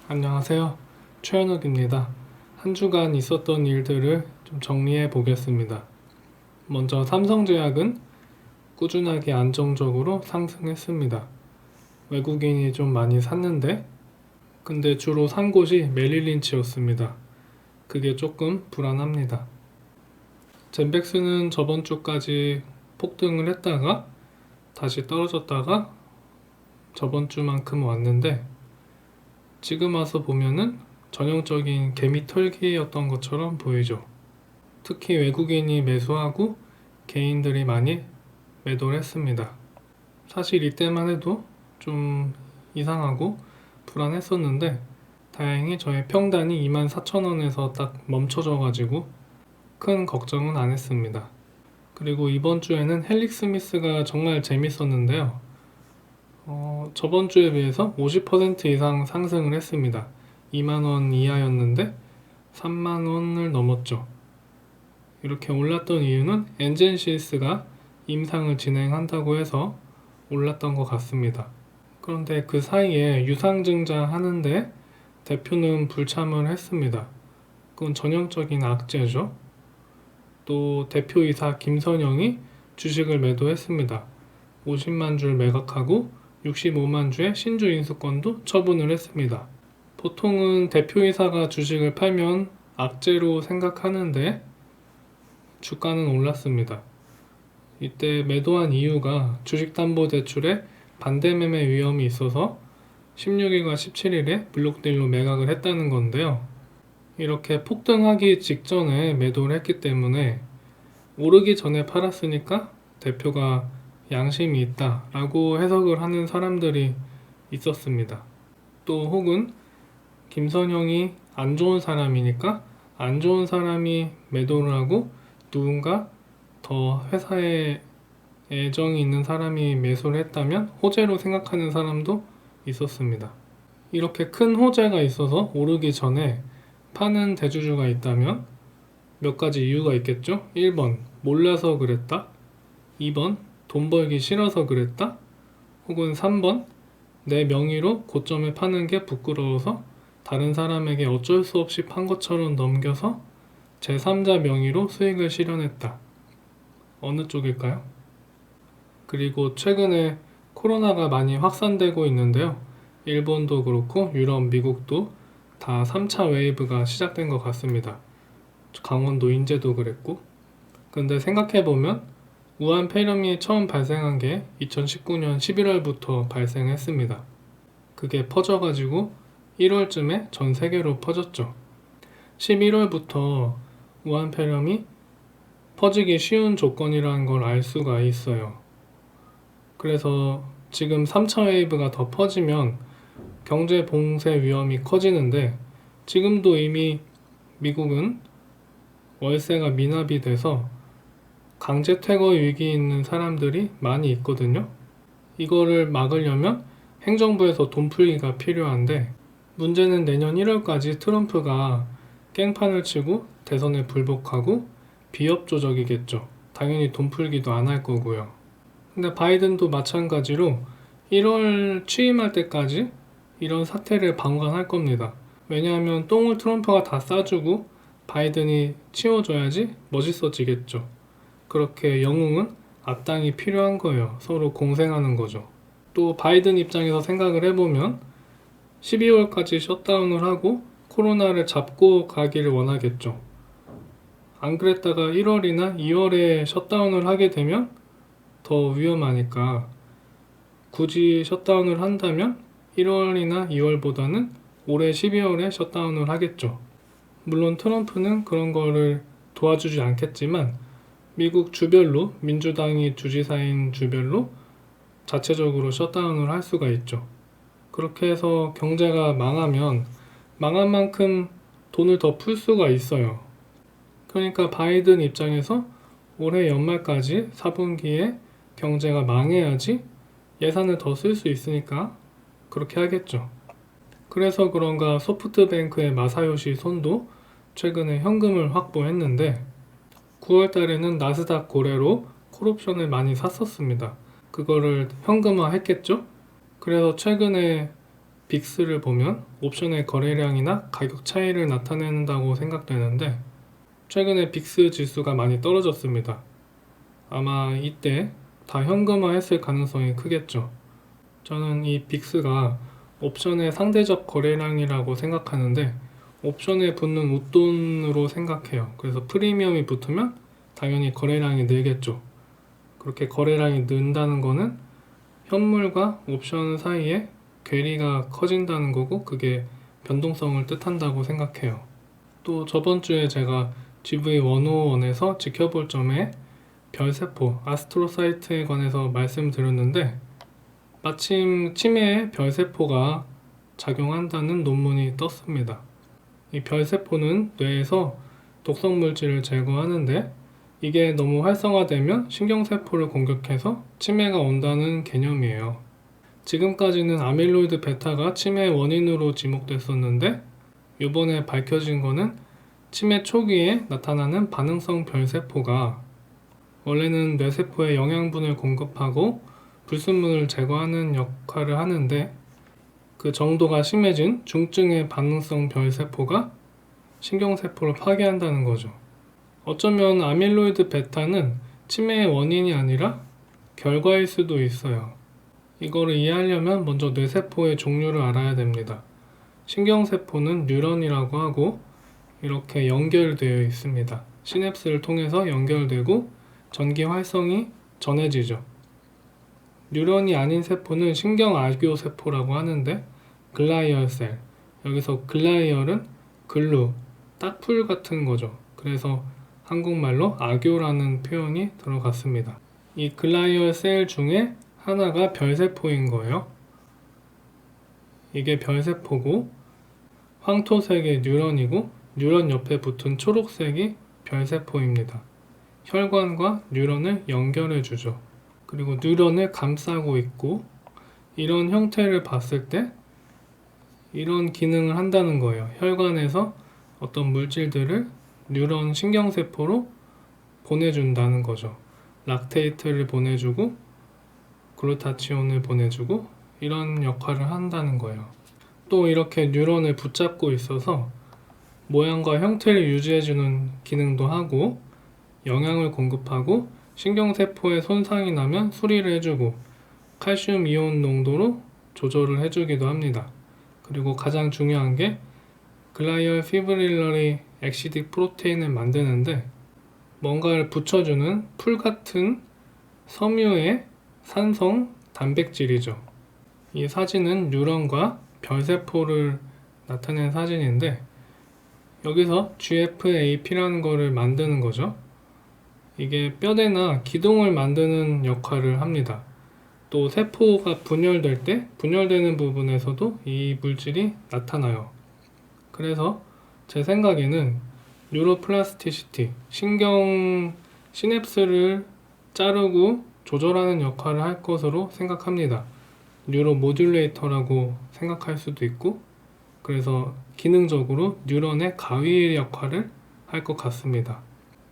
안녕하세요. 최현욱입니다. 한 주간 있었던 일들을 좀 정리해 보겠습니다. 먼저 삼성제약은 꾸준하게 안정적으로 상승했습니다. 외국인이 좀 많이 샀는데, 근데 주로 산 곳이 메릴린치였습니다. 그게 조금 불안합니다. 젠백스는 저번 주까지 폭등을 했다가 다시 떨어졌다가 저번 주만큼 왔는데, 지금 와서 보면은 전형적인 개미 털기였던 것처럼 보이죠. 특히 외국인이 매수하고 개인들이 많이 매도를 했습니다. 사실 이때만 해도 좀 이상하고 불안했었는데 다행히 저의 평단이 24,000원에서 딱 멈춰져가지고 큰 걱정은 안 했습니다. 그리고 이번 주에는 헬릭 스미스가 정말 재밌었는데요. 저번 주에 비해서 50% 이상 상승을 했습니다. 2만원 이하였는데 3만원을 넘었죠. 이렇게 올랐던 이유는 엔젠시스가 임상을 진행한다고 해서 올랐던 것 같습니다. 그런데 그 사이에 유상증자 하는데 대표는 불참을 했습니다. 그건 전형적인 악재죠. 또 대표이사 김선영이 주식을 매도했습니다. 50만 줄 매각하고 65만 주의 신주 인수권도 처분을 했습니다. 보통은 대표이사가 주식을 팔면 악재로 생각하는데 주가는 올랐습니다. 이때 매도한 이유가 주식담보대출에 반대매매 위험이 있어서 16일과 17일에 블록딜로 매각을 했다는 건데요. 이렇게 폭등하기 직전에 매도를 했기 때문에 오르기 전에 팔았으니까 대표가 양심이 있다라고 해석을 하는 사람들이 있었습니다. 또 혹은 김선영이 안 좋은 사람이니까 안 좋은 사람이 매도를 하고 누군가 더 회사에 애정이 있는 사람이 매수를 했다면 호재로 생각하는 사람도 있었습니다. 이렇게 큰 호재가 있어서 오르기 전에 파는 대주주가 있다면 몇 가지 이유가 있겠죠? 1번 몰라서 그랬다. 2번 돈 벌기 싫어서 그랬다. 혹은 3번 내 명의로 고점에 파는 게 부끄러워서 다른 사람에게 어쩔 수 없이 판 것처럼 넘겨서 제3자 명의로 수익을 실현했다. 어느 쪽일까요? 그리고 최근에 코로나가 많이 확산되고 있는데요. 일본도 그렇고 유럽, 미국도 다 3차 웨이브가 시작된 것 같습니다. 강원도 인제도 그랬고. 근데 생각해보면 우한 폐렴이 처음 발생한 게 2019년 11월부터 발생했습니다. 그게 퍼져가지고 1월쯤에 전 세계로 퍼졌죠. 11월부터 우한 폐렴이 퍼지기 쉬운 조건이라는 걸 알 수가 있어요. 그래서 지금 3차 웨이브가 더 퍼지면 경제 봉쇄 위험이 커지는데 지금도 이미 미국은 월세가 미납이 돼서 강제 퇴거 위기에 있는 사람들이 많이 있거든요. 이거를 막으려면 행정부에서 돈 풀기가 필요한데 문제는 내년 1월까지 트럼프가 깽판을 치고 대선에 불복하고 비협조적이겠죠. 당연히 돈 풀기도 안 할 거고요. 근데 바이든도 마찬가지로 1월 취임할 때까지 이런 사태를 방관할 겁니다. 왜냐하면 똥을 트럼프가 다 싸주고 바이든이 치워줘야지 멋있어지겠죠. 그렇게 영웅은 악당이 필요한 거예요. 서로 공생하는 거죠. 또 바이든 입장에서 생각을 해보면 12월까지 셧다운을 하고 코로나를 잡고 가기를 원하겠죠. 안 그랬다가 1월이나 2월에 셧다운을 하게 되면 더 위험하니까 굳이 셧다운을 한다면 1월이나 2월보다는 올해 12월에 셧다운을 하겠죠. 물론 트럼프는 그런 거를 도와주지 않겠지만 미국 주별로 민주당이 주지사인 주별로 자체적으로 셧다운을 할 수가 있죠. 그렇게 해서 경제가 망하면 망한 만큼 돈을 더 풀 수가 있어요. 그러니까 바이든 입장에서 올해 연말까지 4분기에 경제가 망해야지 예산을 더 쓸 수 있으니까 그렇게 하겠죠. 그래서 그런가 소프트뱅크의 마사요시 손도 최근에 현금을 확보했는데 9월 달에는 나스닥 거래로 콜옵션을 많이 샀었습니다. 그거를 현금화 했겠죠? 그래서 최근에 빅스를 보면 옵션의 거래량이나 가격 차이를 나타낸다고 생각되는데 최근에 빅스 지수가 많이 떨어졌습니다. 아마 이때 다 현금화했을 가능성이 크겠죠. 저는 이 빅스가 옵션의 상대적 거래량이라고 생각하는데 옵션에 붙는 웃돈으로 생각해요. 그래서 프리미엄이 붙으면 당연히 거래량이 늘겠죠. 그렇게 거래량이 는다는 거는 현물과 옵션 사이에 괴리가 커진다는 거고 그게 변동성을 뜻한다고 생각해요. 또 저번 주에 제가 GV151에서 지켜볼 점에 별세포, 아스트로사이트에 관해서 말씀드렸는데 마침 치매에 별세포가 작용한다는 논문이 떴습니다. 이 별세포는 뇌에서 독성 물질을 제거하는데 이게 너무 활성화되면 신경세포를 공격해서 치매가 온다는 개념이에요. 지금까지는 아밀로이드 베타가 치매의 원인으로 지목됐었는데 이번에 밝혀진 거는 치매 초기에 나타나는 반응성 별세포가 원래는 뇌세포에 영양분을 공급하고 불순물을 제거하는 역할을 하는데 그 정도가 심해진 중증의 반응성 별세포가 신경세포를 파괴한다는 거죠. 어쩌면 아밀로이드 베타는 치매의 원인이 아니라 결과일 수도 있어요. 이거를 이해하려면 먼저 뇌세포의 종류를 알아야 됩니다. 신경세포는 뉴런이라고 하고 이렇게 연결되어 있습니다. 시냅스를 통해서 연결되고 전기 활성이 전해지죠. 뉴런이 아닌 세포는 신경알교 세포라고 하는데 글라이얼 셀, 여기서 글라이얼은 글루, 딱풀 같은 거죠. 그래서 한국말로 아교라는 표현이 들어갔습니다. 이 글라이얼 셀 중에 하나가 별세포인 거예요. 이게 별세포고 황토색의 뉴런이고 뉴런 옆에 붙은 초록색이 별세포입니다. 혈관과 뉴런을 연결해 주죠. 그리고 뉴런을 감싸고 있고 이런 형태를 봤을 때 이런 기능을 한다는 거예요. 혈관에서 어떤 물질들을 뉴런 신경세포로 보내준다는 거죠. 락테이트를 보내주고 글루타치온을 보내주고 이런 역할을 한다는 거예요. 또 이렇게 뉴런을 붙잡고 있어서 모양과 형태를 유지해주는 기능도 하고 영양을 공급하고 신경세포에 손상이 나면 수리를 해주고 칼슘 이온 농도로 조절을 해주기도 합니다. 그리고 가장 중요한 게 글라이얼 피브릴러리 엑시딕 프로테인을 만드는데 뭔가를 붙여주는 풀 같은 섬유의 산성 단백질이죠. 이 사진은 뉴런과 별세포를 나타낸 사진인데 여기서 GFAP라는 거를 만드는 거죠. 이게 뼈대나 기둥을 만드는 역할을 합니다. 또 세포가 분열될 때 분열되는 부분에서도 이 물질이 나타나요. 그래서 제 생각에는 뉴로플라스티시티, 신경 시냅스를 자르고 조절하는 역할을 할 것으로 생각합니다. 뉴로 모듈레이터라고 생각할 수도 있고 그래서 기능적으로 뉴런의 가위 역할을 할 것 같습니다.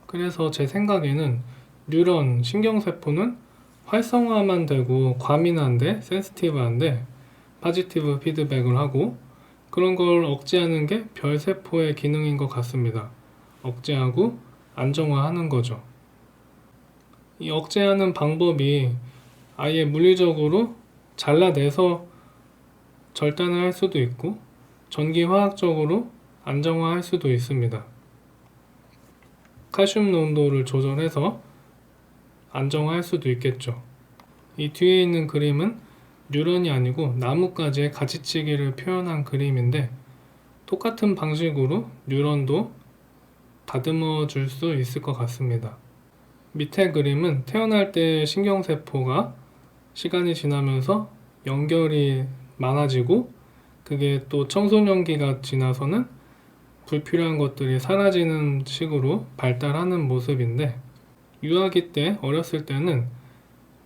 그래서 제 생각에는 뉴런 신경세포는 활성화만 되고 과민한데 센시티브한데 포지티브 피드백을 하고 그런 걸 억제하는 게 별세포의 기능인 것 같습니다. 억제하고 안정화하는 거죠. 이 억제하는 방법이 아예 물리적으로 잘라내서 절단을 할 수도 있고 전기화학적으로 안정화할 수도 있습니다. 칼슘 농도를 조절해서 안정화할 수도 있겠죠. 이 뒤에 있는 그림은 뉴런이 아니고 나뭇가지의 가지치기를 표현한 그림인데 똑같은 방식으로 뉴런도 다듬어 줄 수 있을 것 같습니다. 밑에 그림은 태어날 때 신경세포가 시간이 지나면서 연결이 많아지고 그게 또 청소년기가 지나서는 불필요한 것들이 사라지는 식으로 발달하는 모습인데 유아기 때 어렸을 때는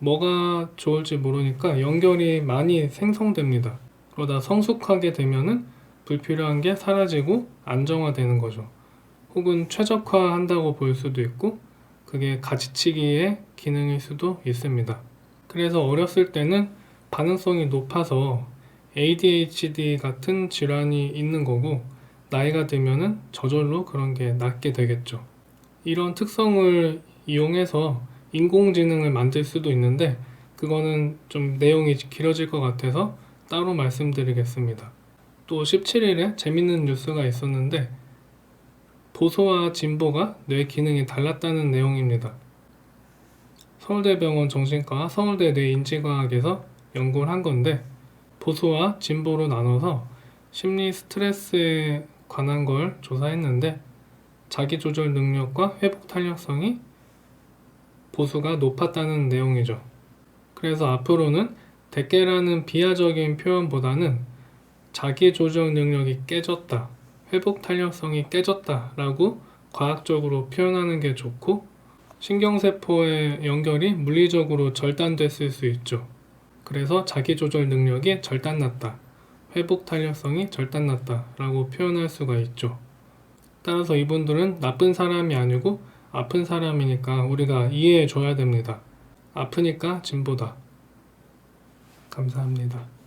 뭐가 좋을지 모르니까 연결이 많이 생성됩니다. 그러다 성숙하게 되면은 불필요한 게 사라지고 안정화되는 거죠. 혹은 최적화한다고 볼 수도 있고 그게 가지치기의 기능일 수도 있습니다. 그래서 어렸을 때는 반응성이 높아서 ADHD 같은 질환이 있는 거고, 나이가 들면은 저절로 그런 게 낫게 되겠죠. 이런 특성을 이용해서 인공지능을 만들 수도 있는데, 그거는 좀 내용이 길어질 것 같아서 따로 말씀드리겠습니다. 또 17일에 재밌는 뉴스가 있었는데, 보소와 진보가 뇌 기능이 달랐다는 내용입니다. 서울대병원 정신과 서울대 뇌인지과학에서 연구를 한 건데, 보소와 진보로 나눠서 심리 스트레스에 관한 걸 조사했는데, 자기조절 능력과 회복 탄력성이 보수가 높았다는 내용이죠. 그래서 앞으로는 대개라는 비하적인 표현보다는 자기조절 능력이 깨졌다, 회복 탄력성이 깨졌다 라고 과학적으로 표현하는 게 좋고, 신경세포의 연결이 물리적으로 절단됐을 수 있죠. 그래서 자기조절 능력이 절단났다, 회복 탄력성이 절단났다 라고 표현할 수가 있죠. 따라서 이분들은 나쁜 사람이 아니고 아픈 사람이니까 우리가 이해해 줘야 됩니다. 아프니까 진보다. 감사합니다.